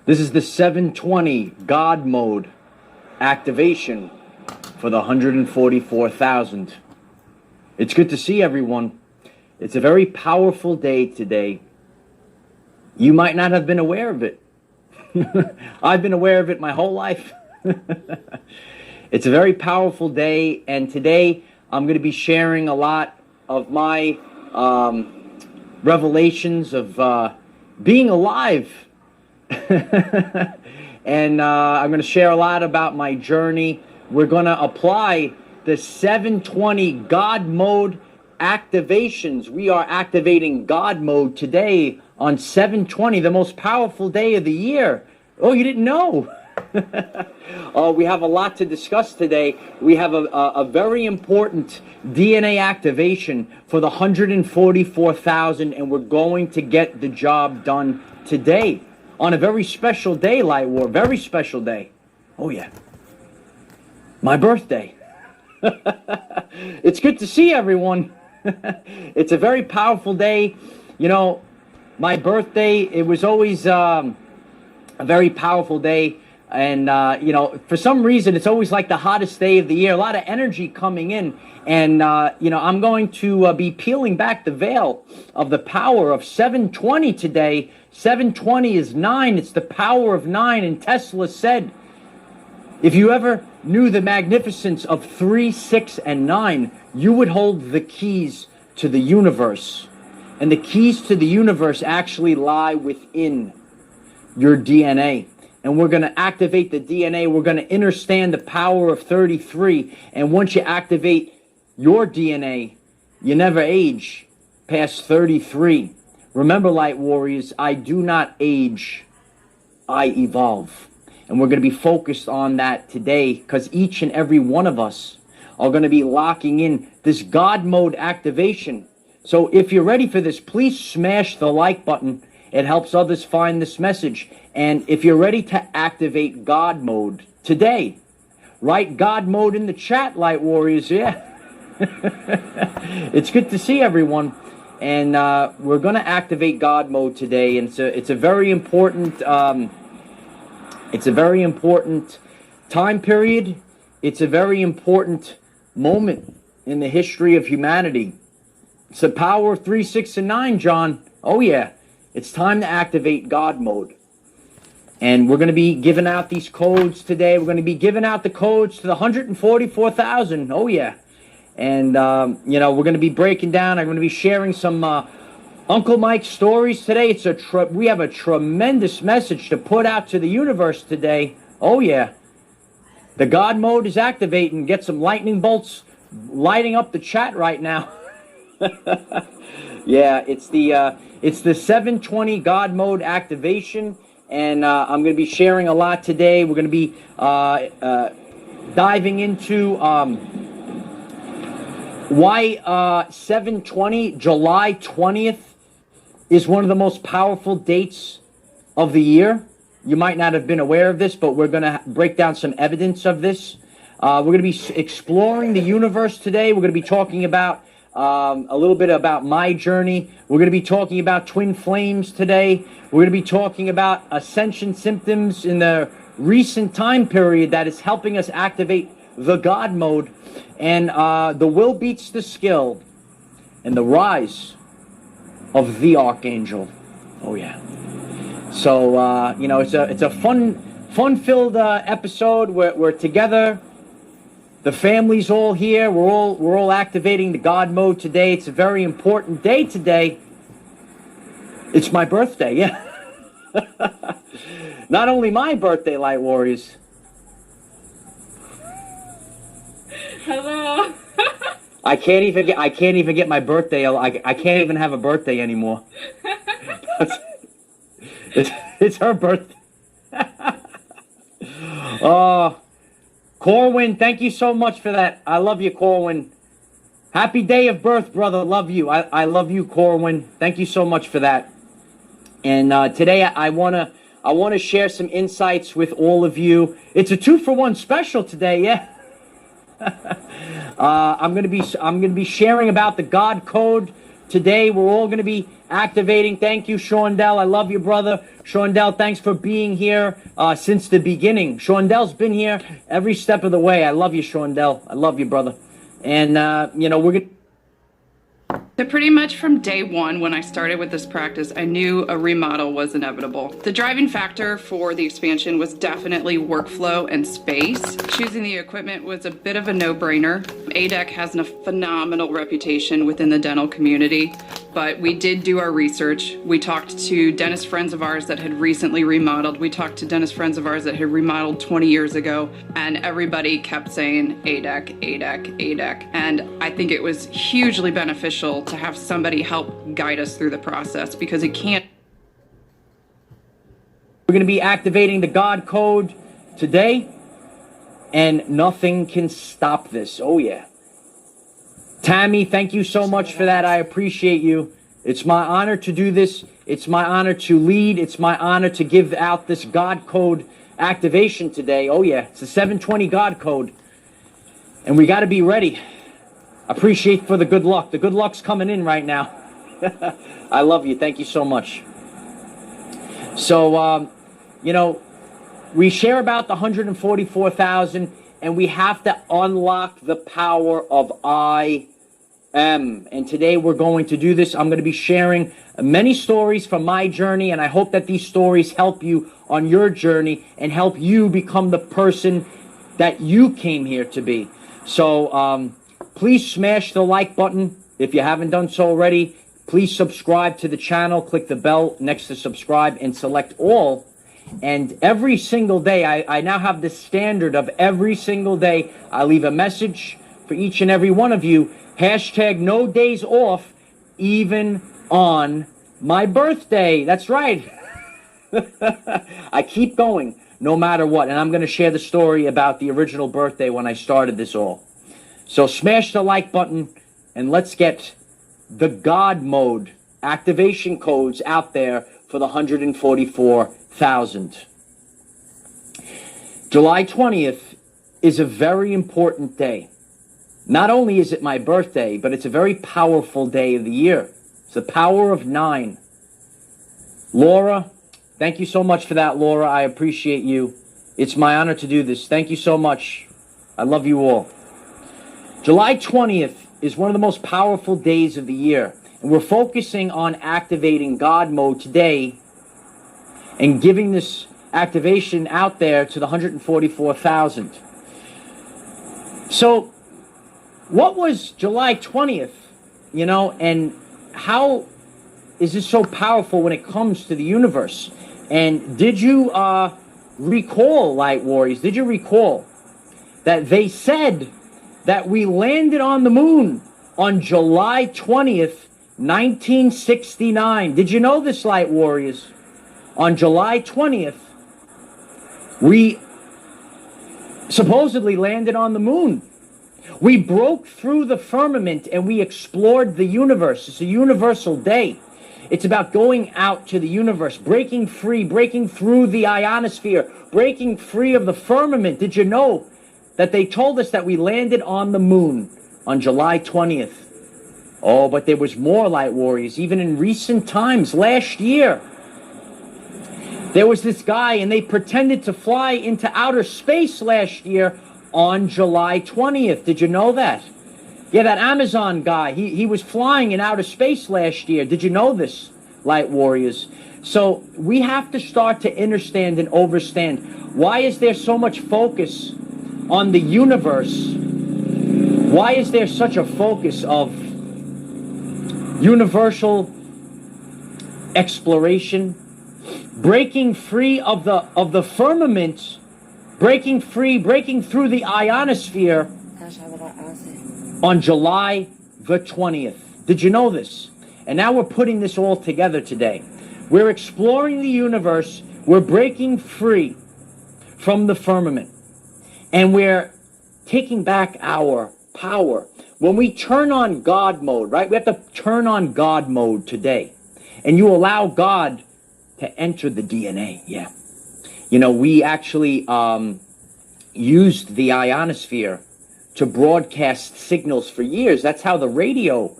This is the 720 God mode activation for the 144,000. It's good to see everyone. It's a very powerful day today. You might not have been aware of it. I've been aware of it my whole life. It's a very powerful day, and today I'm going to be sharing a lot of my revelations of being alive. And I'm going to share a lot about my journey. We're going to apply the 720 God mode activations. We are activating God mode today on 720, the most powerful day of the year. Oh, you didn't know? We have a lot to discuss today. We have a very important DNA activation for the 144,000, and we're going to get the job done today on a very special day, Light War. Very special day. Oh, yeah. My birthday. It's good to see everyone. It's a very powerful day. You know, my birthday, it was always a very powerful day. And, you know, for some reason, it's always like the hottest day of the year. A lot of energy coming in. And, you know, I'm going to be peeling back the veil of the power of 720 today. 720 is 9. It's the power of 9. And Tesla said, if you ever knew the magnificence of 3, 6, and 9, you would hold the keys to the universe. And the keys to the universe actually lie within your DNA. And we're going to activate the DNA. We're going to understand the power of 33. And once you activate your DNA, you never age past 33. Remember, Light Warriors, I do not age, I evolve. And we're going to be focused on that today, because each and every one of us are going to be locking in this God mode activation. So if you're ready for this, please smash the like button. It helps others find this message. And if you're ready to activate God mode today, write God mode in the chat, Light Warriors. Yeah. It's good to see everyone. And we're going to activate God mode today. And it's a very important time period. It's a very important moment in the history of humanity. It's the power of 3, 6, and 9, John. Oh, yeah. It's time to activate God mode. And we're going to be giving out these codes today. We're going to be giving out the codes to the 144,000. Oh, yeah. And, you know, we're going to be breaking down. I'm going to be sharing some Uncle Mike stories today. We have a tremendous message to put out to the universe today. Oh, yeah. The God mode is activating. Get some lightning bolts lighting up the chat right now. Yeah, it's the 720 God mode activation. And I'm going to be sharing a lot today. We're going to be diving into why 720, July 20th, is one of the most powerful dates of the year. You might not have been aware of this, but we're going to break down some evidence of this. We're going to be exploring the universe today. We're going to be talking about a little bit about my journey. We're going to be talking about twin flames today. We're going to be talking about ascension symptoms in the recent time period that is helping us activate the God mode. And the will beats the skill, and the rise of the Archangel. Oh, yeah. So, you know, it's a fun-filled episode. We're together. The family's all here. We're all activating the God mode today. It's a very important day today. It's my birthday, yeah. Not only my birthday, Light Warriors. Hello. I can't even get my birthday. I can't even have a birthday anymore. It's her birthday. Oh. Corwin, thank you so much for that. I love you, Corwin. Happy day of birth, brother. Love you. I love you, Corwin. Thank you so much for that. And today I wanna share some insights with all of you. It's a 2-for-1 special today, yeah. I'm gonna be sharing about the God code today. We're all gonna be activating. Thank you, Shawndell. I love you, brother. Shawndell, thanks for being here since the beginning. Shawndell's been here every step of the way. I love you, Shawndell. I love you, brother. And, you know, we're going to... So pretty much from day one when I started with this practice, I knew a remodel was inevitable. The driving factor for the expansion was definitely workflow and space. Choosing the equipment was a bit of a no-brainer. ADEC has a phenomenal reputation within the dental community, but we did do our research. We talked to dentist friends of ours that had recently remodeled. We talked to dentist friends of ours that had remodeled 20 years ago, and everybody kept saying ADEC, ADEC, ADEC. And I think it was hugely beneficial to have somebody help guide us through the process, because it can't. We're going to be activating the God code today, and nothing can stop this. Oh, yeah. Tammy, thank you so much for that. I appreciate you. It's my honor to do this. It's my honor to lead. It's my honor to give out this God code activation today. Oh, yeah. It's the 720 God code, and we got to be ready. Appreciate for the good luck. The good luck's coming in right now. I love you. Thank you so much. So, you know, we share about the 144,000, and we have to unlock the power of I am. And today we're going to do this. I'm going to be sharing many stories from my journey, and I hope that these stories help you on your journey and help you become the person that you came here to be. So, please smash the like button if you haven't done so already. Please subscribe to the channel. Click the bell next to subscribe and select all. And every single day, I now have this standard of every single day, I leave a message for each and every one of you. Hashtag no days off, even on my birthday. That's right. I keep going no matter what. And I'm going to share the story about the original birthday when I started this all. So smash the like button, and let's get the God mode activation codes out there for the 144,000. July 20th is a very important day. Not only is it my birthday, but it's a very powerful day of the year. It's the power of 9. Laura, thank you so much for that, Laura. I appreciate you. It's my honor to do this. Thank you so much. I love you all. July 20th is one of the most powerful days of the year, and we're focusing on activating God mode today and giving this activation out there to the 144,000. So, what was July 20th, you know, and how is this so powerful when it comes to the universe? And did you recall, Light Warriors, did you recall that they said that we landed on the moon on July 20th, 1969. Did you know this, Light Warriors? On July 20th, we supposedly landed on the moon. We broke through the firmament and we explored the universe. It's a universal day. It's about going out to the universe, breaking free, breaking through the ionosphere, breaking free of the firmament. Did you know that they told us that we landed on the moon on July 20th? Oh, but there was more, Light Warriors. Even in recent times, last year, there was this guy, and they pretended to fly into outer space last year on July 20th. Did you know that? Yeah, that Amazon guy, he was flying in outer space last year. Did you know this, Light Warriors? So we have to start to understand and overstand. Why is there so much focus on the universe? Why is there such a focus of universal exploration, breaking free of the firmament, breaking free, breaking through the ionosphere on July the 20th? Did you know this? And now we're putting this all together today. We're exploring the universe. We're breaking free from the firmament. And we're taking back our power. When we turn on God mode, right? We have to turn on God mode today. And you allow God to enter the DNA. Yeah. You know, we actually used the ionosphere to broadcast signals for years. That's how the radio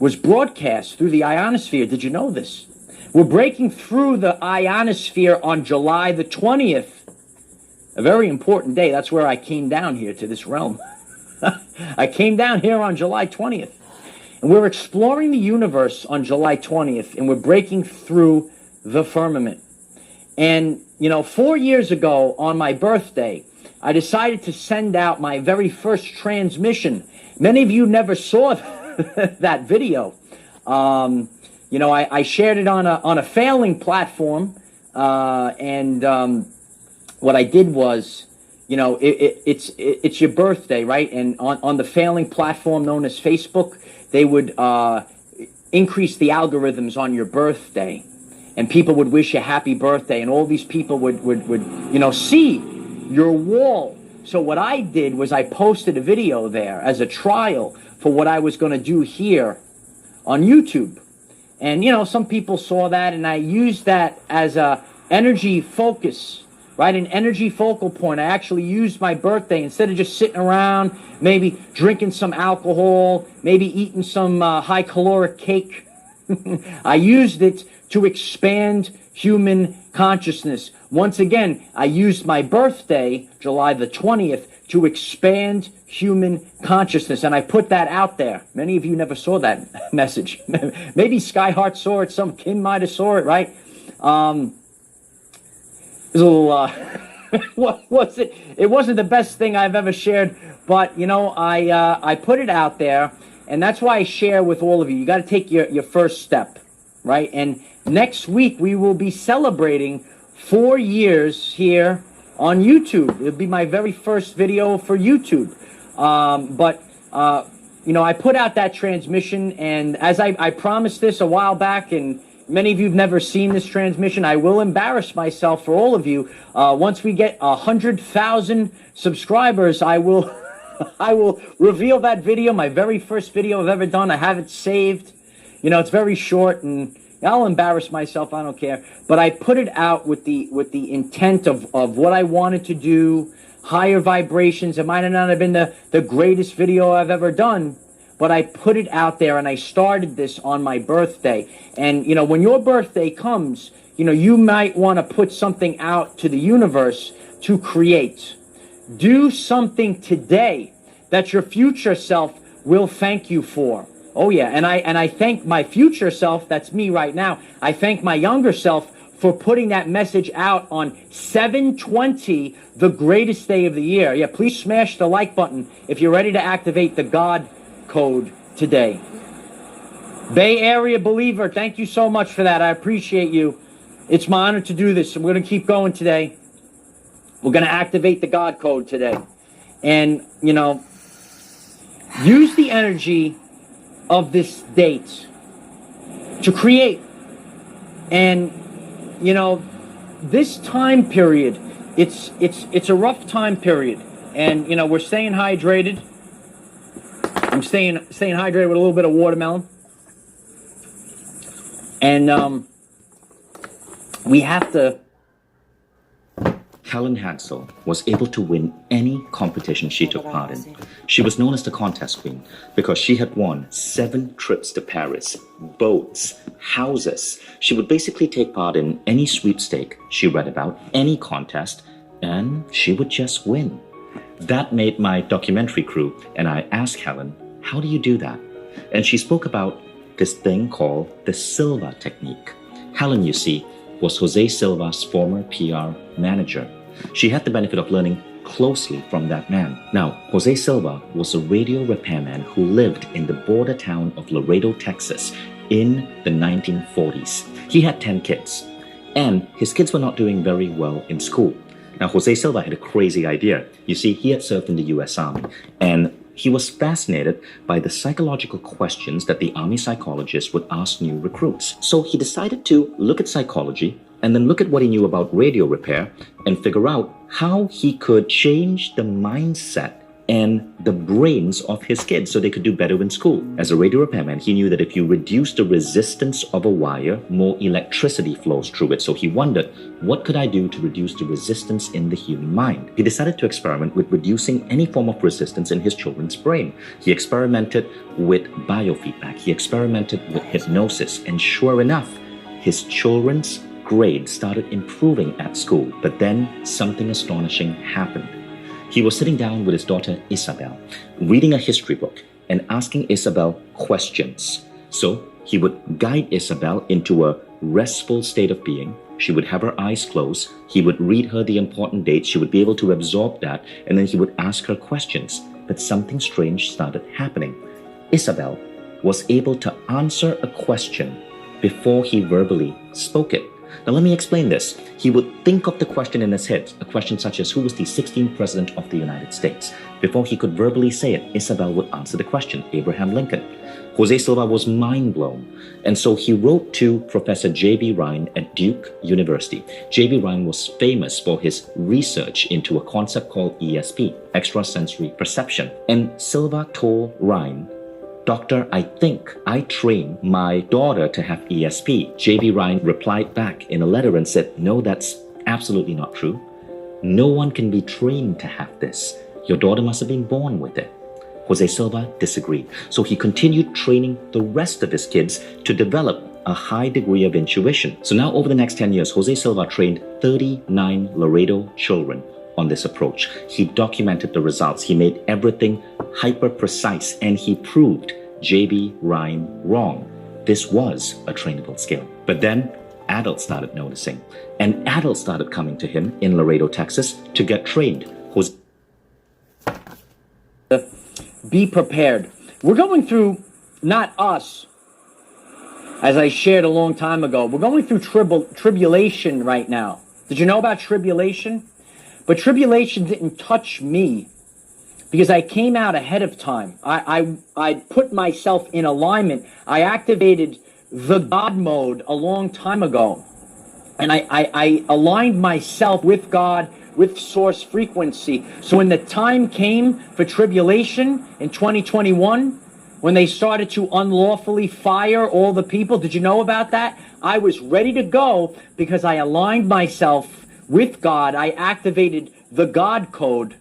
was broadcast through the ionosphere. Did you know this? We're breaking through the ionosphere on July the 20th. A very important day. That's where I came down here to this realm. I came down here on July 20th. And we're exploring the universe on July 20th, and we're breaking through the firmament. And, 4 years ago on my birthday, I decided to send out my very first transmission. Many of you never saw that video. I shared it on a failing platform, and what I did was, it's your birthday, right? And on the failing platform known as Facebook, they would increase the algorithms on your birthday, and people would wish you happy birthday, and all these people would see your wall. So what I did was I posted a video there as a trial for what I was going to do here on YouTube. And, some people saw that, and I used that as a energy focus, right? An energy focal point. I actually used my birthday, instead of just sitting around, maybe drinking some alcohol, maybe eating some high caloric cake. I used it to expand human consciousness. Once again, I used my birthday, July the 20th, to expand human consciousness. And I put that out there. Many of you never saw that message. Maybe Skyheart saw it. Some Kim might have saw it, right? It was a little, what was it? It wasn't the best thing I've ever shared, but, I put it out there, and that's why I share with all of you. You got to take your first step, right? And next week, we will be celebrating 4 years here on YouTube. It'll be my very first video for YouTube. I put out that transmission, and as I promised this a while back, and many of you have never seen this transmission, I will embarrass myself for all of you. Once we get 100,000 subscribers, I will I will reveal that video, my very first video I've ever done. I have it saved. It's very short, and I'll embarrass myself, I don't care. But I put it out with the intent of what I wanted to do, higher vibrations. It might not have been the greatest video I've ever done, but I put it out there, and I started this on my birthday. And, when your birthday comes, you might want to put something out to the universe to create. Do something today that your future self will thank you for. Oh yeah, and I thank my future self, that's me right now. I thank my younger self for putting that message out on 7/20, the greatest day of the year. Yeah, please smash the like button if you're ready to activate the God code today. Bay Area Believer, thank you so much for that. I appreciate you. It's my honor to do this. We're going to keep going today. We're going to activate the God code today. And, use the energy of this date to create. And, this time period, it's a rough time period. And, we're staying hydrated. I'm staying hydrated with a little bit of watermelon. And, we have to... Helen Hansel was able to win any competition she took part in. She was known as the contest queen because she had won 7 trips to Paris, boats, houses. She would basically take part in any sweepstake she read about, any contest, and she would just win. That made my documentary crew, and I asked Helen, how do you do that? And she spoke about this thing called the Silva technique. Helen, you see, was Jose Silva's former PR manager. She had the benefit of learning closely from that man. Now, Jose Silva was a radio repairman who lived in the border town of Laredo, Texas in the 1940s. He had 10 kids, and his kids were not doing very well in school. Now, Jose Silva had a crazy idea. You see, he had served in the U.S. Army, and he was fascinated by the psychological questions that the Army psychologists would ask new recruits. So he decided to look at psychology and then look at what he knew about radio repair and figure out how he could change the mindset and the brains of his kids so they could do better in school. As a radio repairman, he knew that if you reduce the resistance of a wire, more electricity flows through it. So he wondered, what could I do to reduce the resistance in the human mind? He decided to experiment with reducing any form of resistance in his children's brain. He experimented with biofeedback. He experimented with hypnosis. And sure enough, his children's grades started improving at school. But then something astonishing happened. He was sitting down with his daughter Isabel, reading a history book and asking Isabel questions. So he would guide Isabel into a restful state of being. She would have her eyes closed. He would read her the important dates. She would be able to absorb that, and then he would ask her questions. But something strange started happening. Isabel was able to answer a question before he verbally spoke it. Now let me explain this. He would think of the question in his head, a question such as who was the 16th president of the United States. Before he could verbally say it, Isabel would answer the question, Abraham Lincoln. Jose Silva was mind blown. And so he wrote to Professor J.B. Ryan at Duke University. J.B. Ryan was famous for his research into a concept called ESP, extrasensory perception. And Silva told Ryan, Doctor, I think I trained my daughter to have ESP. J.B. Ryan replied back in a letter and said, no, that's absolutely not true. No one can be trained to have this. Your daughter must have been born with it. Jose Silva disagreed. So he continued training the rest of his kids to develop a high degree of intuition. So now over the next 10 years, Jose Silva trained 39 Laredo children on this approach. He documented the results. He made everything hyper precise, and he proved J.B. Ryan wrong. This was a trainable skill. But then adults started noticing, and adults started coming to him in Laredo, Texas to get trained. Be prepared. We're going through, not us, as I shared a long time ago, we're going through tribulation right now. Did you know about tribulation? But tribulation didn't touch me because I came out ahead of time. I put myself in alignment. I activated the God mode a long time ago. And I aligned myself with God, with source frequency. So when the time came for tribulation in 2021, when they started to unlawfully fire all the people, did you know about that? I was ready to go because I aligned myself with God. I activated the God code,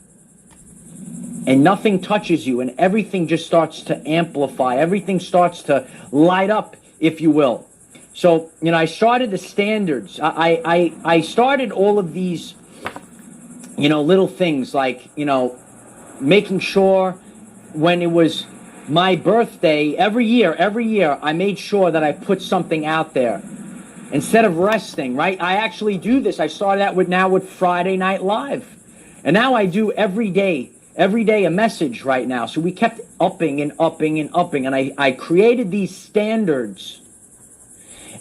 and nothing touches you, and everything just starts to amplify. Everything starts to light up, if you will. So, I started the standards. I started all of these, little things like, making sure when it was my birthday, every year, I made sure that I put something out there. Instead of resting, right? I actually do this. I started out with Friday Night Live. And now I do every day a message right now. So we kept upping and upping and upping. And I created these standards.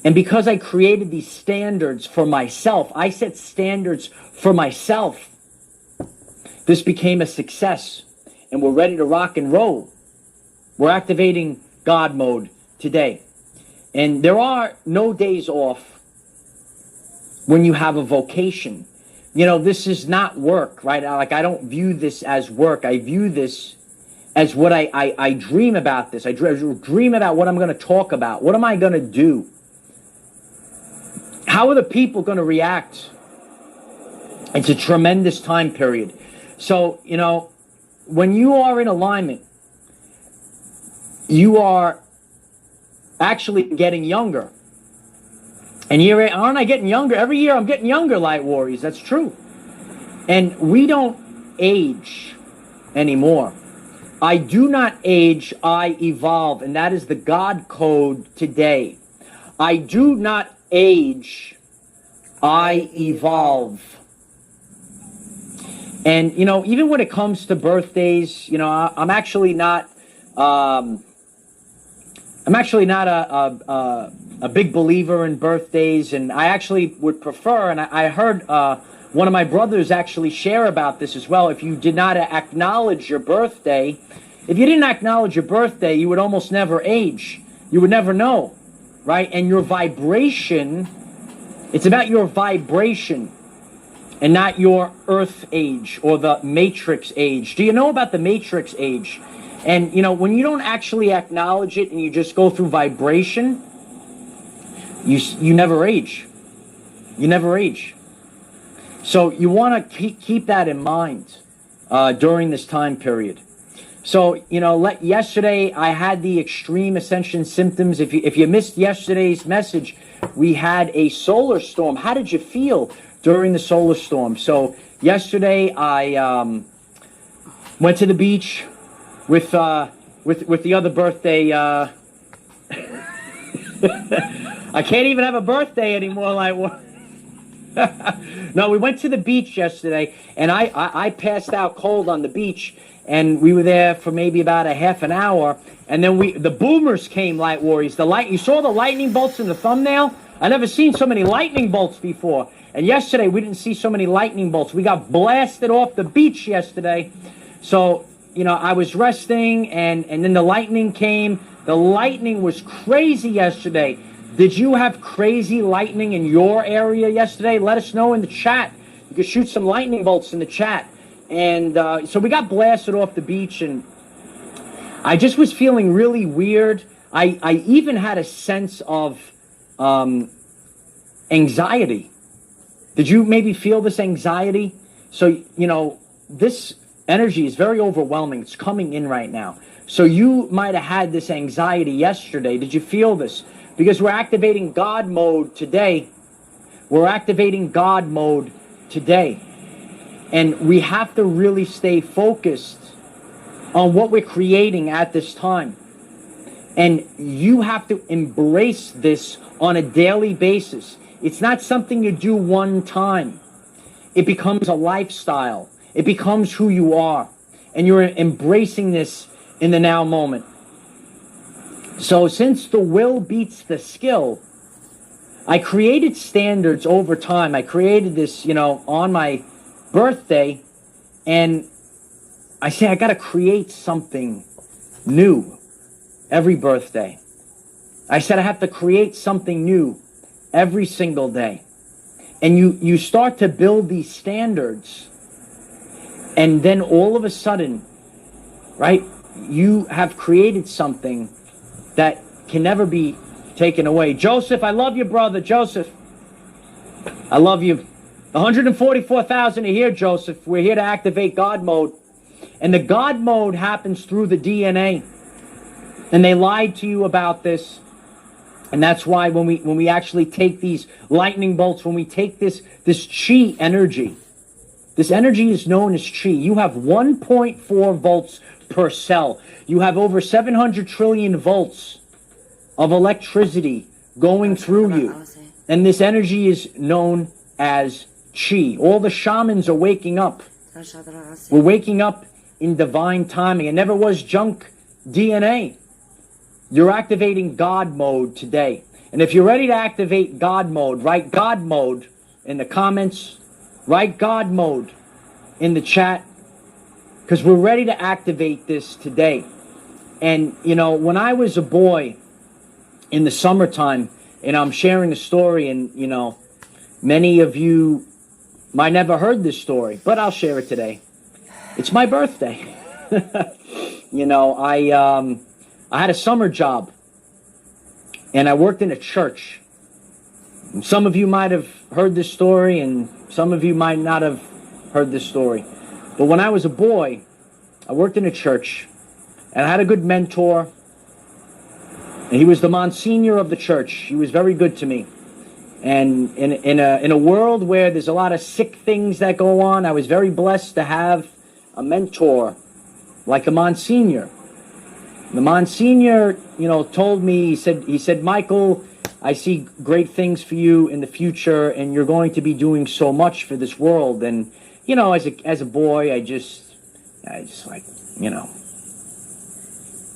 And because I created these standards for myself, I set standards for myself. This became a success. And we're ready to rock and roll. We're activating God mode today. And there are no days off when you have a vocation. This is not work, right? Like, I don't view this as work. I view this as what I dream about this. I dream about what I'm going to talk about. What am I going to do? How are the people going to react? It's a tremendous time period. So, when you are in alignment, you are actually getting younger. And aren't I getting younger? Every year I'm getting younger, Light Warriors. That's true. And we don't age anymore. I do not age, I evolve. And that is the God code today. I do not age, I evolve. And, even when it comes to birthdays, I'm actually not a big believer in birthdays, and I actually would prefer, and I heard one of my brothers actually share about this as well. If you did not acknowledge your birthday, you would almost never age. You would never know, right? And your vibration, it's about your vibration. and not your earth age or the matrix age. Do you know about the matrix age? And, you know, when you don't actually acknowledge it and you just go through vibration, you never age. You never age. So you want to keep that in mind during this time period. So, you know, yesterday I had the extreme ascension symptoms. If you missed yesterday's message, we had a solar storm. How did you feel during the solar storm? So yesterday I went to the beach with the other birthday. I can't even have a birthday anymore. No, we went to the beach yesterday, and I passed out cold on the beach, and we were there for maybe about a half an hour, and then the boomers came, Light Warriors. You saw the lightning bolts in the thumbnail? I never seen so many lightning bolts before, and yesterday we didn't see so many lightning bolts. We got blasted off the beach yesterday, so, you know, I was resting, and then the lightning came. The lightning was crazy yesterday. Did you have crazy lightning in your area yesterday? Let us know in the chat. You can shoot some lightning bolts in the chat. And so we got blasted off the beach, and I just was feeling really weird. I even had a sense of anxiety. Did you maybe feel this anxiety? So, you know, this energy is very overwhelming. It's coming in right now. So you might have had this anxiety yesterday. Did you feel this? Because we're activating God mode today. We're activating God mode today. And we have to really stay focused on what we're creating at this time. And you have to embrace this on a daily basis. It's not something you do one time. It becomes a lifestyle. It becomes who you are. And you're embracing this in the now moment. So since the will beats the skill, I created standards over time. I created this, you know, on my birthday, and I say I got to create something new every birthday. I said I have to create something new every single day. And you start to build these standards, and then all of a sudden, right, you have created something that can never be taken away. Joseph, I love you, brother. Joseph, I love you. 144,000 are here, Joseph. We're here to activate God mode. And the God mode happens through the DNA. And they lied to you about this. And that's why when we actually take these lightning bolts, when we take this chi energy, this energy is known as chi. You have 1.4 volts per cell. You have over 700 trillion volts of electricity going through you. And this energy is known as chi. All the shamans are waking up. We're waking up in divine timing. It never was junk DNA. You're activating God mode today. And if you're ready to activate God mode, write God mode in the comments. Write God mode in the chat. Because we're ready to activate this today. And, you know, when I was a boy in the summertime, and I'm sharing the story, and, you know, many of you might never heard this story, but I'll share it today. It's my birthday. You know, I had a summer job, and I worked in a church. And some of you might have heard this story, and some of you might not have heard this story. But when I was a boy, I worked in a church, and I had a good mentor, and he was the Monsignor of the church. He was very good to me. And in a world where there's a lot of sick things that go on, I was very blessed to have a mentor like the Monsignor. The Monsignor, you know, told me, he said, Michael, I see great things for you in the future, and you're going to be doing so much for this world. And, you know, as a boy, I just like, you know,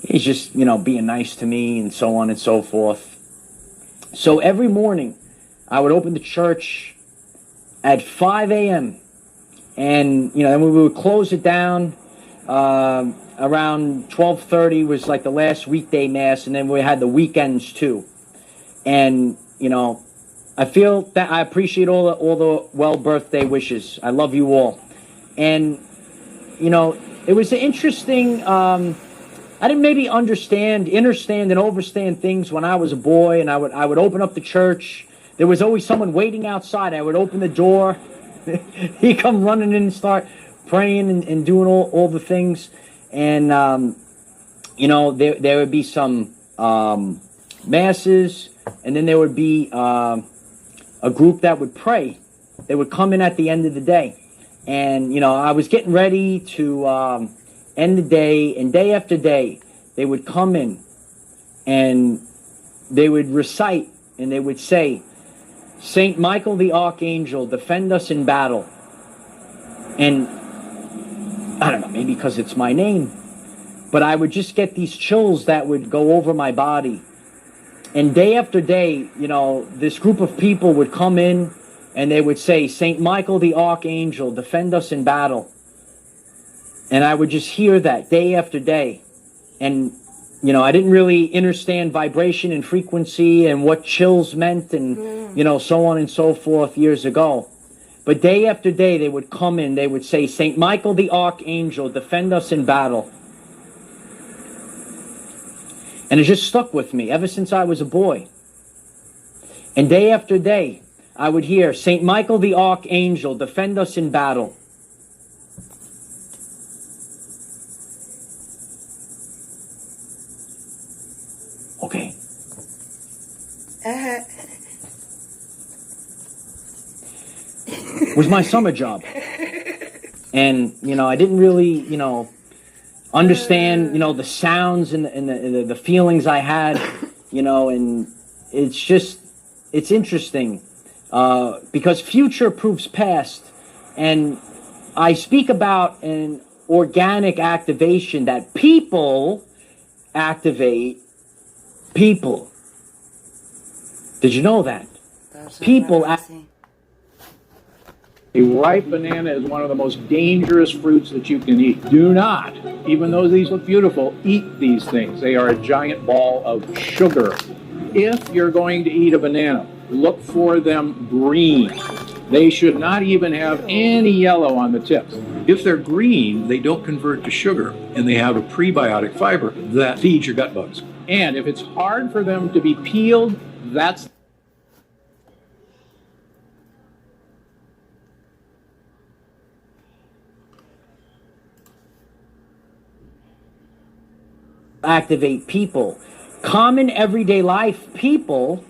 he's just, you know, being nice to me and so on and so forth. So every morning, I would open the church at 5 a.m. And, you know, then we would close it down. Around 12:30 was like the last weekday mass, and then we had the weekends too. And, you know, I feel that I appreciate all the well birthday wishes. I love you all. And, you know, it was interesting. I didn't maybe understand, understand, and overstand things when I was a boy, and I would open up the church. There was always someone waiting outside. I would open the door. He'd come running in and start praying and doing all the things. And, you know, there would be some masses, and then there would be a group that would pray. They would come in at the end of the day. And, you know, I was getting ready to end the day, and day after day, they would come in, and they would recite, and they would say, Saint Michael the Archangel, defend us in battle. And, I don't know, maybe because it's my name, but I would just get these chills that would go over my body. And day after day, you know, this group of people would come in, and they would say, Saint Michael the Archangel, defend us in battle. And I would just hear that day after day. And, you know, I didn't really understand vibration and frequency and what chills meant and, you know, so on and so forth years ago. But day after day, they would come in, they would say, Saint Michael the Archangel, defend us in battle. And it just stuck with me ever since I was a boy. And day after day, I would hear, Saint Michael the Archangel, defend us in battle. Okay. It was my summer job. And, you know, I didn't really, you know, understand, you know, the sounds and the feelings I had, you know, and it's just, it's interesting because future proves past. And I speak about an organic activation that people activate people. Did you know that? People A ripe banana is one of the most dangerous fruits that you can eat. Do not, even though these look beautiful, eat these things. They are a giant ball of sugar. If you're going to eat a banana, look for them green. They should not even have any yellow on the tips. If they're green, they don't convert to sugar, and they have a prebiotic fiber that feeds your gut bugs. And if it's hard for them to be peeled, that's activate people. Common everyday life people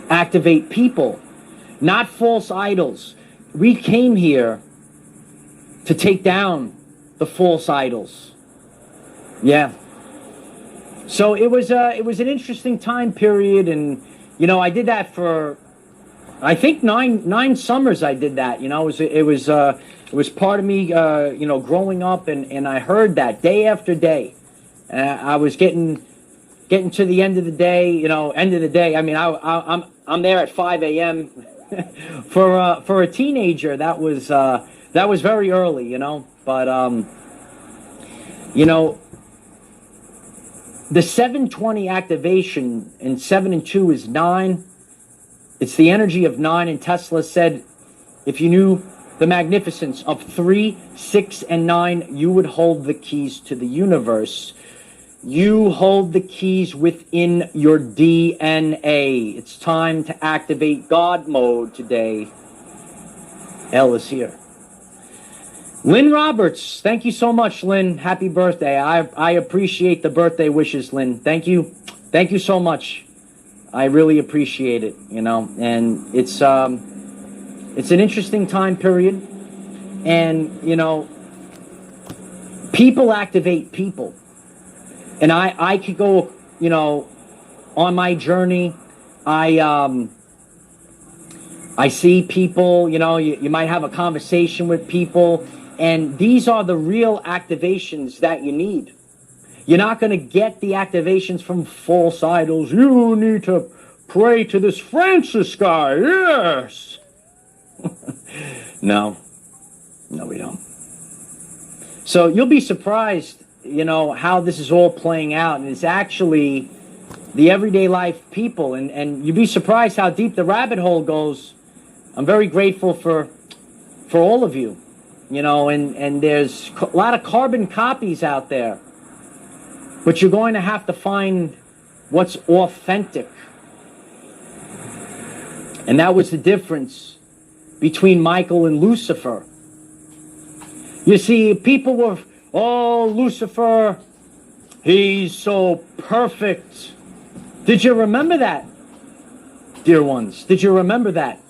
activate people, not false idols. We came here to take down the false idols. Yeah. So it was an interesting time period, and you know, I did that for I think nine summers. I did that. You know, it was part of me. You know, growing up, and I heard that day after day. I was getting to the end of the day. You know, end of the day. I mean, I'm there at 5 a.m. for a teenager. That was very early. You know, but you know. The 720 activation in 7 and 2 is 9. It's the energy of 9, and Tesla said, if you knew the magnificence of 3, 6, and 9, you would hold the keys to the universe. You hold the keys within your DNA. It's time to activate God mode today. Elle is here. Lynn Roberts, thank you so much, Lynn. Happy birthday. I appreciate the birthday wishes, Lynn. Thank you. Thank you so much. I really appreciate it, you know. And it's an interesting time period. And, you know, people activate people. And I could go, you know, on my journey. I see people, you know, you might have a conversation with people. And these are the real activations that you need. You're not going to get the activations from false idols. You need to pray to this Francis guy. Yes. No, we don't. So you'll be surprised, you know, how this is all playing out. And it's actually the everyday life people, and you'd be surprised how deep the rabbit hole goes. I'm very grateful for all of you, you know, and there's a lot of carbon copies out there, but you're going to have to find what's authentic. And that was the difference between Michael and Lucifer. You see, people were, oh, Lucifer, he's so perfect. Did you remember that, dear ones? Did you remember that?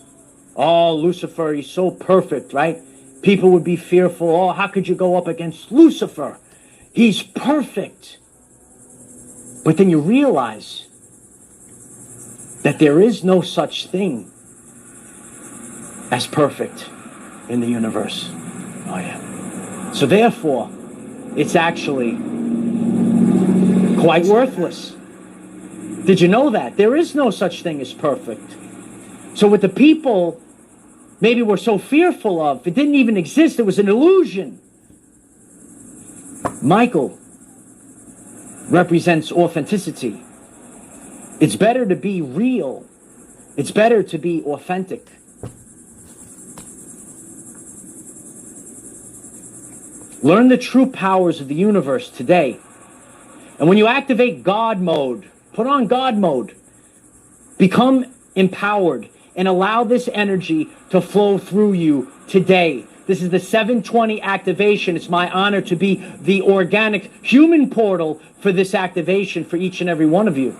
Oh, Lucifer, he's so perfect, right? People would be fearful. Oh, how could you go up against Lucifer? He's perfect. But then you realize that there is no such thing as perfect in the universe. Oh, yeah. So therefore, it's actually quite worthless. Did you know that? There is no such thing as perfect. So what the people maybe were so fearful of, it didn't even exist. It was an illusion. Michael represents authenticity. It's better to be real. It's better to be authentic. Learn the true powers of the universe today. And when you activate God mode, put on God mode, become empowered and allow this energy to flow through you today. This is the 720 activation. It's my honor to be the organic human portal for this activation for each and every one of you.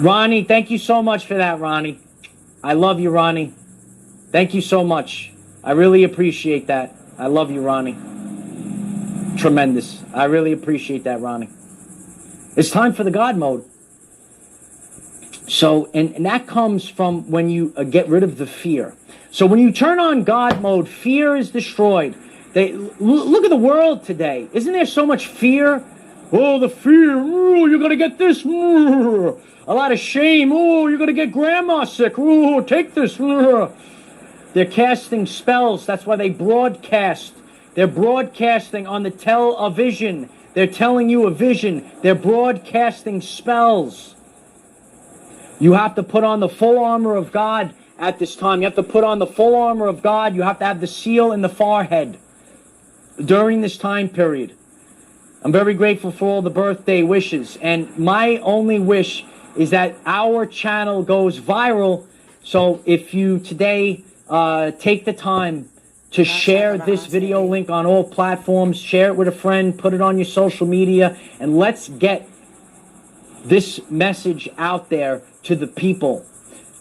Ronnie, thank you so much for that, Ronnie. I love you, Ronnie. Thank you so much. I really appreciate that. I love you, Ronnie. Tremendous. I really appreciate that, Ronnie. It's time for the God mode. So, and that comes from when you get rid of the fear. So when you turn on God mode, fear is destroyed. Look at the world today. Isn't there so much fear? Oh, the fear. Oh, you're going to get this. Oh, a lot of shame. Oh, you're going to get grandma sick. Oh, take this. Oh. They're casting spells. That's why they broadcast. They're broadcasting on the television. They're telling you a vision. They're broadcasting spells. You have to put on the full armor of God at this time. You have to put on the full armor of God. You have to have the seal in the forehead during this time period. I'm very grateful for all the birthday wishes. And my only wish is that our channel goes viral. So if you today take the time to share this video link on all platforms, share it with a friend, put it on your social media, and let's get this message out there to the people.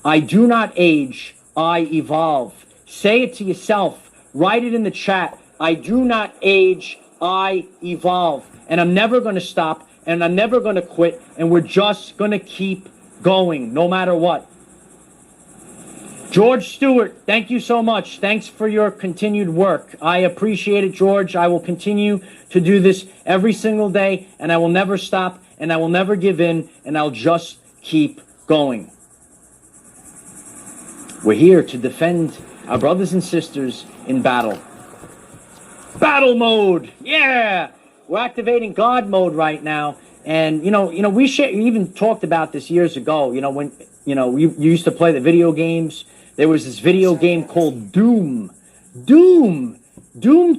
I do not age, I evolve. Say it to yourself. Write it in the chat. I do not age, I evolve. And I'm never going to stop, and I'm never going to quit, and we're just going to keep going, no matter what. George Stewart, thank you so much. Thanks for your continued work. I appreciate it, George. I will continue to do this every single day, and I will never stop, and I will never give in, and I'll just keep going. We're here to defend our brothers and sisters in battle. Battle mode! Yeah! We're activating God mode right now. And, we even talked about this years ago. When, you used to play the video games. There was this video game called Doom. Doom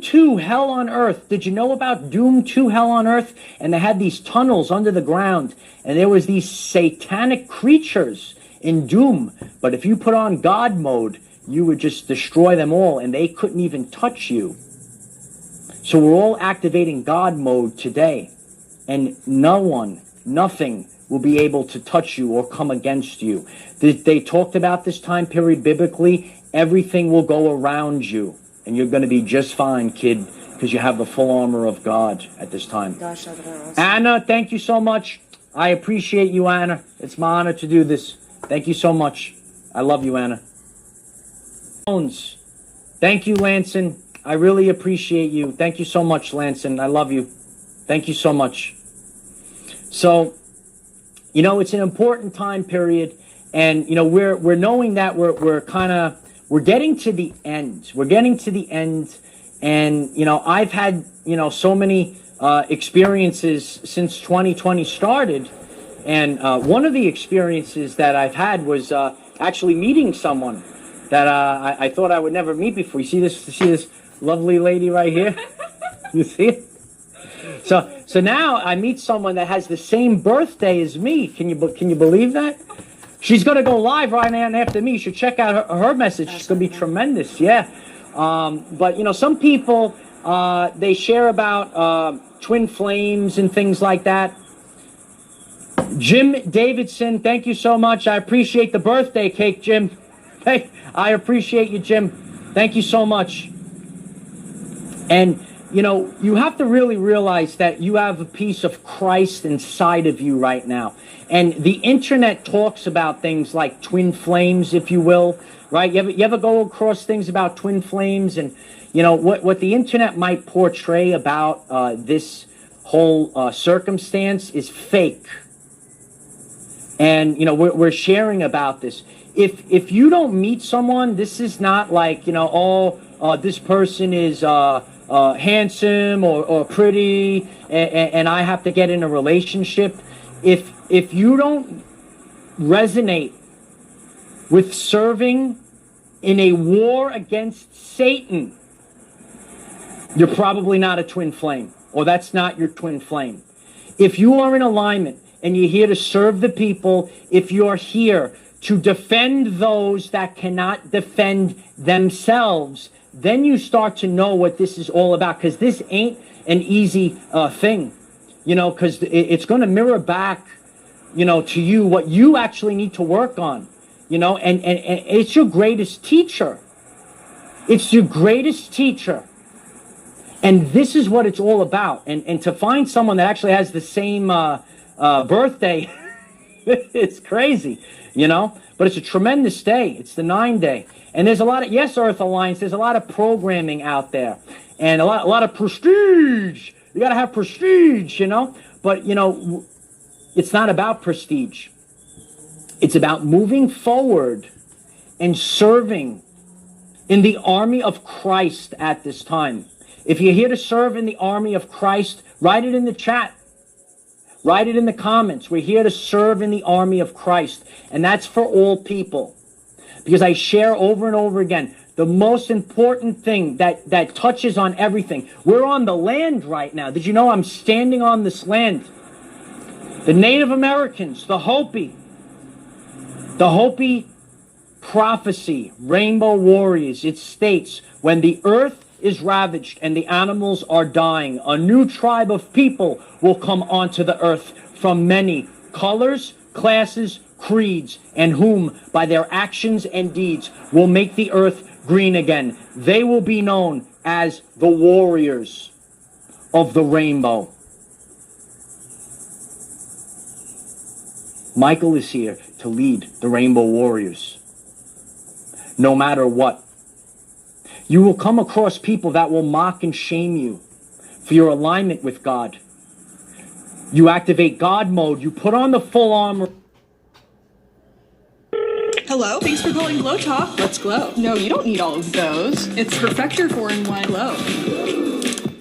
2, Hell on Earth. Did you know about Doom 2, Hell on Earth? And they had these tunnels under the ground. And there was these satanic creatures in Doom. But if you put on God mode, you would just destroy them all. And they couldn't even touch you. So we're all activating God mode today. And nothing will be able to touch you or come against you. They talked about this time period biblically. Everything will go around you. And you're going to be just fine, kid, because you have the full armor of God at this time. Anna, thank you so much. I appreciate you, Anna. It's my honor to do this. Thank you so much. I love you, Anna. Thank you, Lanson. I really appreciate you. Thank you so much, Lanson. I love you. Thank you so much. So, it's an important time period, and we're knowing that we're getting to the end. We're getting to the end, and I've had so many experiences since 2020 started, And one of the experiences that I've had was actually meeting someone that I thought I would never meet before. You see this lovely lady right here? You see it? So now I meet someone that has the same birthday as me. Can you believe that? She's going to go live right now after me. You should check out her message. It's going to be tremendous. Yeah. But, you know, some people, they share about twin flames and things like that. Jim Davidson, thank you so much. I appreciate the birthday cake, Jim. Hey, I appreciate you, Jim. Thank you so much. And, you know, you have to really realize that you have a piece of Christ inside of you right now. And the internet talks about things like twin flames, if you will, right? You ever go across things about twin flames? And, you know, what the internet might portray about this whole circumstance is fake. And, you know, we're sharing about this. If you don't meet someone, this is not like, you know, this person is handsome or pretty and I have to get in a relationship. If you don't resonate with serving in a war against Satan, you're probably not a twin flame, or that's not your twin flame. If you are in alignment and you're here to serve the people, if you're here to defend those that cannot defend themselves, then you start to know what this is all about, because this ain't an easy thing, you know, because it's going to mirror back, you know, to you what you actually need to work on, you know, and it's your greatest teacher. It's your greatest teacher. And this is what it's all about. And to find someone that actually has the same birthday, it's crazy, you know, but it's a tremendous day. It's the 9-day. And there's a lot of, yes, Earth Alliance, there's a lot of programming out there and a lot of prestige. You got to have prestige, you know, but, you know, it's not about prestige. It's about moving forward and serving in the army of Christ at this time. If you're here to serve in the army of Christ, write it in the chat. Write it in the comments. We're here to serve in the army of Christ. And that's for all people. Because I share over and over again, the most important thing that touches on everything. We're on the land right now. Did you know I'm standing on this land? The Native Americans, the Hopi prophecy, Rainbow Warriors, it states, when the earth is ravaged and the animals are dying, a new tribe of people will come onto the earth from many colors, classes, creeds, and whom by their actions and deeds will make the earth green again. They will be known as the warriors of the rainbow. Michael is here to lead the Rainbow Warriors. No matter what. You will come across people that will mock and shame you for your alignment with God. You activate God mode. You put on the full armor. Hello? Thanks for calling Glow Talk. Let's glow. No, you don't need all of those. It's Perfector 4-in-1 Glow.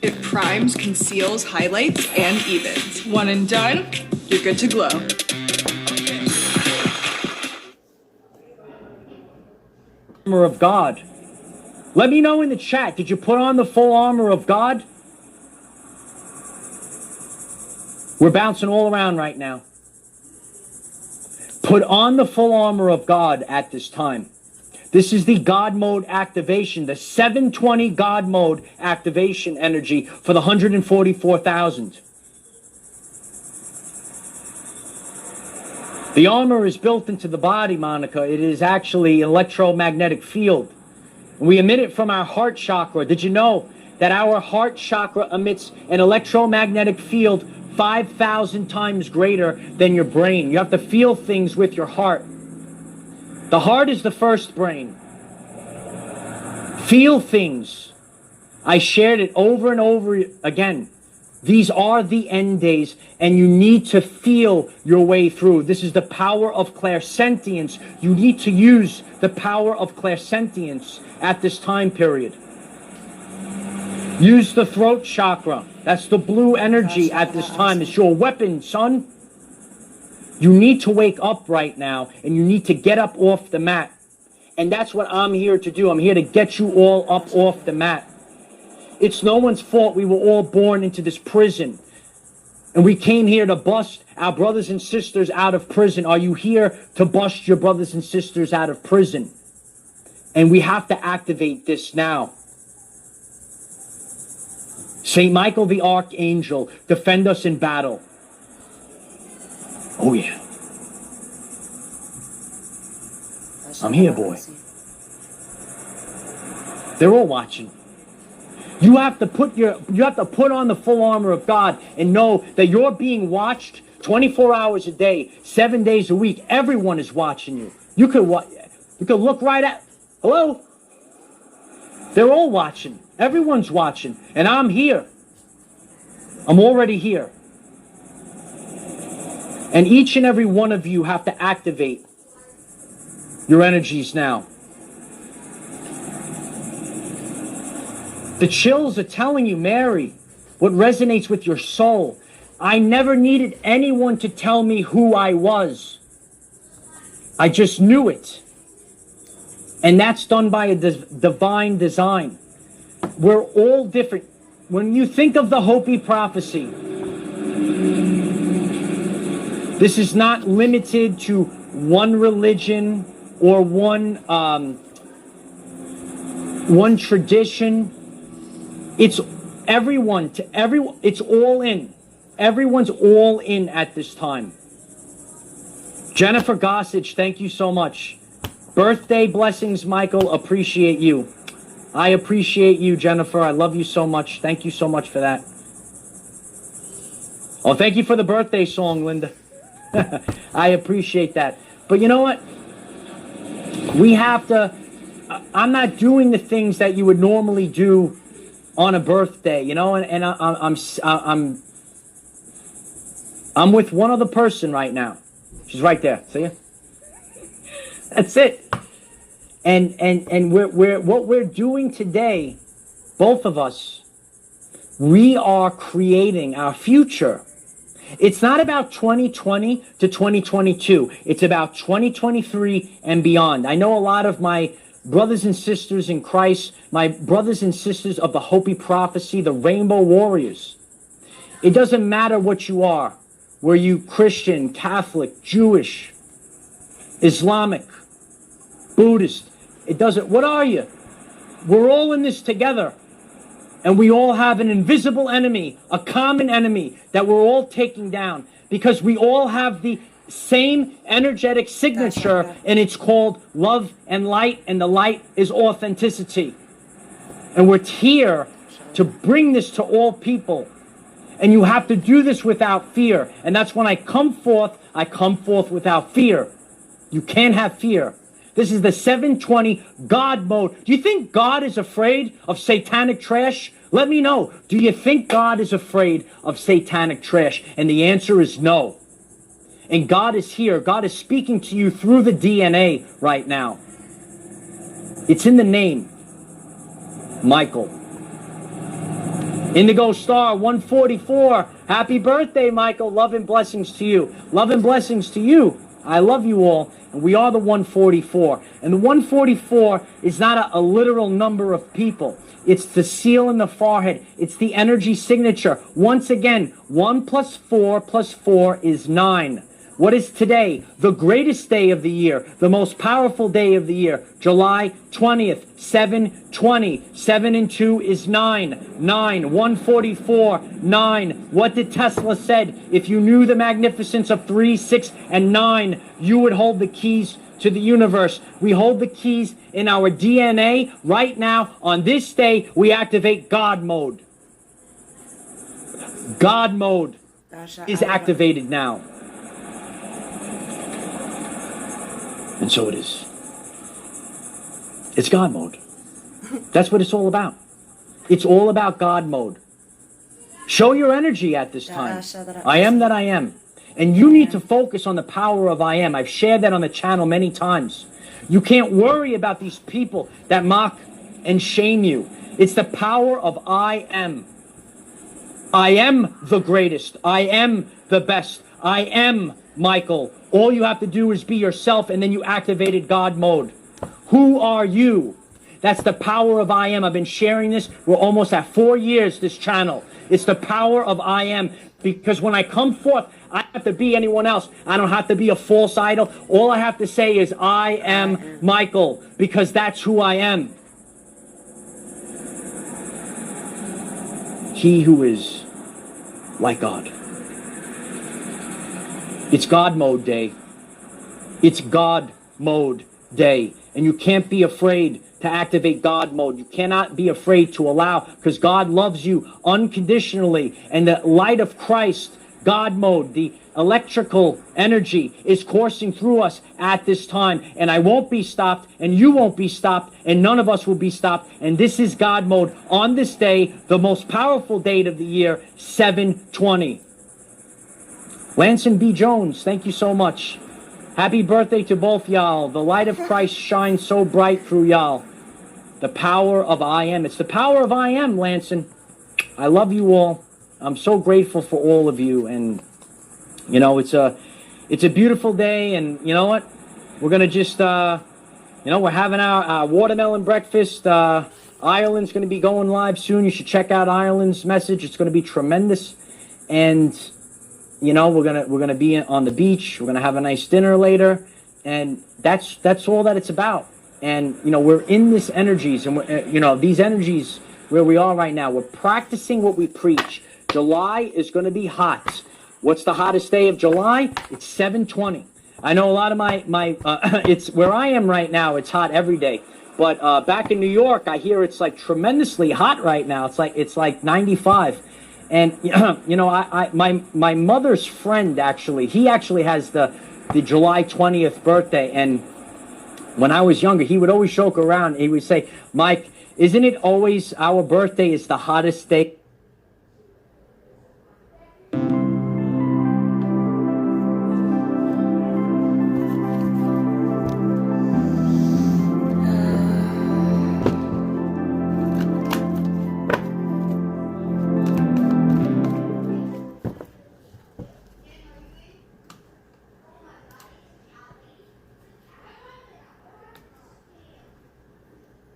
It primes, conceals, highlights, and evens. One and done, you're good to glow. Armor of God. Let me know in the chat, did you put on the full armor of God? We're bouncing all around right now. Put on the full armor of God at this time. This is the God mode activation, the 720 God mode activation energy for the 144,000. The armor is built into the body, Monica. It is actually an electromagnetic field. We emit it from our heart chakra. Did you know that our heart chakra emits an electromagnetic field 5,000 times greater than your brain? You have to feel things with your heart. The heart is the first brain. Feel things. I shared it over and over again. These are the end days, and you need to feel your way through. This is the power of clairsentience. You need to use the power of clairsentience at this time period. Use the throat chakra. That's the blue energy at this time. It's your weapon, son. You need to wake up right now, and you need to get up off the mat. And that's what I'm here to do. I'm here to get you all up off the mat. It's no one's fault we were all born into this prison. And we came here to bust our brothers and sisters out of prison. Are you here to bust your brothers and sisters out of prison? And we have to activate this now. St. Michael the Archangel, defend us in battle. Oh yeah. I'm here, boy. They're all watching. You have to put on the full armor of God and know that you're being watched 24 hours a day, 7 days a week. Everyone is watching you. You could look right at. Hello? They're all watching. Everyone's watching. And I'm here. I'm already here. And each and every one of you have to activate your energies now. The chills are telling you, Mary, what resonates with your soul. I never needed anyone to tell me who I was. I just knew it. And that's done by a divine design. We're all different. When you think of the Hopi prophecy, this is not limited to one religion or one tradition. It's everyone to everyone. It's all in. Everyone's all in at this time. Jennifer Gossage, thank you so much. Birthday blessings, Michael. Appreciate you. I appreciate you, Jennifer. I love you so much. Thank you so much for that. Oh, thank you for the birthday song, Linda. I appreciate that. But you know what? We have to. I'm not doing the things that you would normally do on a birthday, you know, and I'm with one other person right now. She's right there. See ya? That's it. And we're what we're doing today, both of us, we are creating our future. It's not about 2020 to 2022. It's about 2023 and beyond. I know a lot of my brothers and sisters in Christ, my brothers and sisters of the Hopi prophecy, the Rainbow Warriors. It doesn't matter what you are. Were you Christian, Catholic, Jewish, Islamic, Buddhist? It doesn't. What are you? We're all in this together. And we all have an invisible enemy, a common enemy that we're all taking down because we all have the same energetic signature, and it's called love and light, and the light is authenticity. And we're here to bring this to all people. And you have to do this without fear. And that's when I come forth without fear. You can't have fear. This is the 720 God mode. Do you think God is afraid of satanic trash? Let me know. Do you think God is afraid of satanic trash? And the answer is no. And God is here. God is speaking to you through the DNA right now. It's in the name. Michael. Indigo Star 144. Happy birthday, Michael. Love and blessings to you. Love and blessings to you. I love you all. And we are the 144. And the 144 is not a literal number of people. It's the seal in the forehead. It's the energy signature. Once again, 1 + 4 + 4 is 9. What is today? The greatest day of the year, the most powerful day of the year, July 20th, 7/20. 7 and 2 is 9. 9, 144, 9. What did Tesla said? If you knew the magnificence of 3, 6, and 9, you would hold the keys to the universe. We hold the keys in our DNA. Right now, on this day, we activate God mode. God mode is activated now. And so it is. It's God mode. That's what it's all about. It's all about God mode. Show your energy at this time. I am that I am. And you need to focus on the power of I am. I've shared that on the channel many times. You can't worry about these people that mock and shame you. It's the power of I am. I am the greatest. I am the best. I am Michael. All you have to do is be yourself, and then you activated God mode. Who are you? That's the power of I am. I've been sharing this. We're almost at 4 years, this channel. It's the power of I am. Because when I come forth, I don't have to be anyone else. I don't have to be a false idol. All I have to say is I am Michael, because that's who I am. He who is like God. It's God mode day. It's God mode day. And you can't be afraid to activate God mode. You cannot be afraid to allow, because God loves you unconditionally. And the light of Christ, God mode, the electrical energy is coursing through us at this time. And I won't be stopped, and you won't be stopped, and none of us will be stopped. And this is God mode on this day, the most powerful date of the year, 7/20. Lanson B. Jones, thank you so much. Happy birthday to both y'all. The light of Christ shines so bright through y'all. The power of I am. It's the power of I am, Lanson. I love you all. I'm so grateful for all of you. And, you know, it's a beautiful day. And you know what? We're going to just, we're having our watermelon breakfast. Ireland's going to be going live soon. You should check out Ireland's message. It's going to be tremendous. And you know, we're gonna be on the beach. We're gonna have a nice dinner later, and that's all that it's about. And you know, we're in this energies, and these energies where we are right now. We're practicing what we preach. July is going to be hot. What's the hottest day of July? It's 7/20. I know a lot of my it's where I am right now. It's hot every day, but back in New York, I hear it's like tremendously hot right now. It's like 95. And you know, my mother's friend he actually has the July 20th birthday. And when I was younger, he would always joke around. He would say, "Mike, isn't it always our birthday is the hottest day?"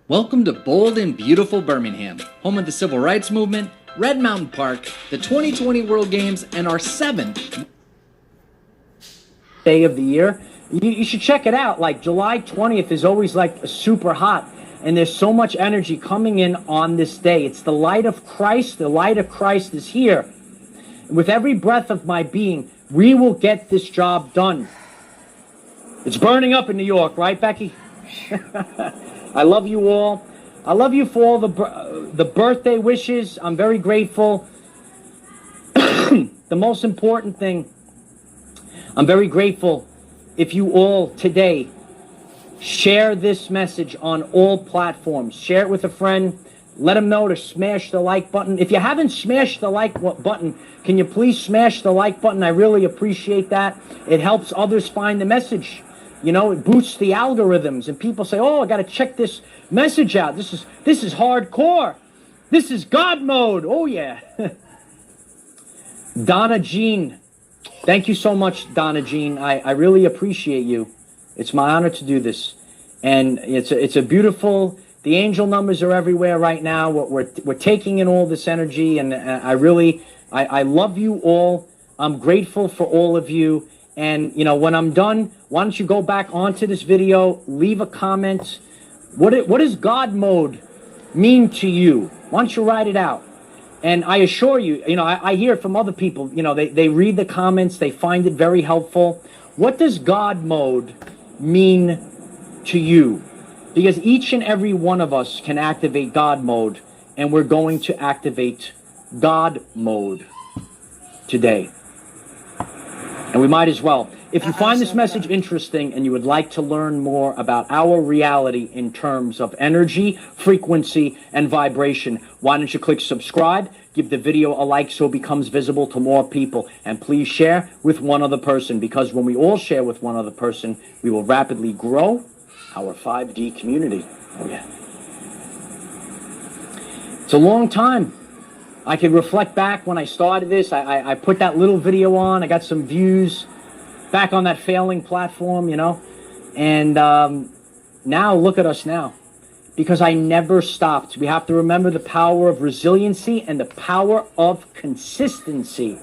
Welcome to bold and beautiful Birmingham, home of the Civil Rights Movement, Red Mountain Park, the 2020 World Games, and our 7th day of the year. You should check it out. Like July 20th is always like super hot, and there's so much energy coming in on this day. It's the light of Christ. The light of Christ is here. With every breath of my being, we will get this job done. It's burning up in New York, right, Becky? I love you all. I love you for all the birthday wishes. I'm very grateful. The most important thing, I'm very grateful if you all today share this message on all platforms. Share it with a friend. Let them know to smash the like button. If you haven't smashed the like button, can you please smash the like button? I really appreciate that. It helps others find the message. You know, it boosts the algorithms, and people say, "Oh, I got to check this message out. This is hardcore. This is God mode." Oh yeah. Donna Jean, thank you so much, Donna Jean. I really appreciate you. It's my honor to do this, and it's a beautiful. The angel numbers are everywhere right now. We're taking in all this energy, and I love you all. I'm grateful for all of you. And, you know, when I'm done, why don't you go back onto this video, leave a comment. What does God mode mean to you? Why don't you write it out? And I assure you, you know, I hear from other people, you know, they read the comments, they find it very helpful. What does God mode mean to you? Because each and every one of us can activate God mode, and we're going to activate God mode today. And we might as well. If you find this message interesting and you would like to learn more about our reality in terms of energy, frequency, and vibration, why don't you click subscribe, give the video a like so it becomes visible to more people, and please share with one other person, because when we all share with one other person, we will rapidly grow our 5D community. Oh yeah. It's a long time. I can reflect back when I started this. I put that little video on. I got some views. back on that failing platform, you know. And now look at us now. Because I never stopped. We have to remember the power of resiliency and the power of consistency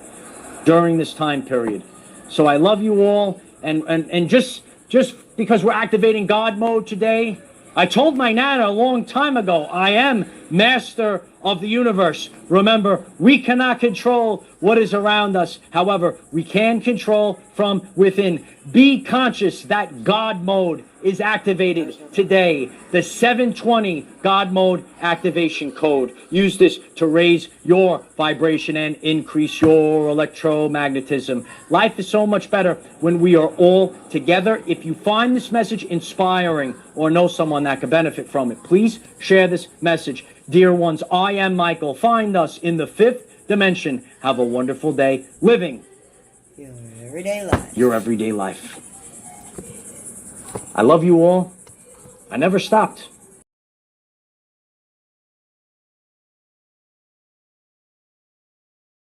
during this time period. So I love you all. And just because we're activating God mode today, I told my Nana a long time ago, I am master of the universe. Remember, we cannot control what is around us. However, we can control from within. Be conscious that God mode is activated today. The 720 God mode activation code. Use this to raise your vibration and increase your electromagnetism. Life is so much better when we are all together. If you find this message inspiring or know someone that could benefit from it, please share this message. Dear ones, I am Michael. Find us in the 5th dimension. Have a wonderful day living Your everyday life. your everyday life. I love you all. I never stopped.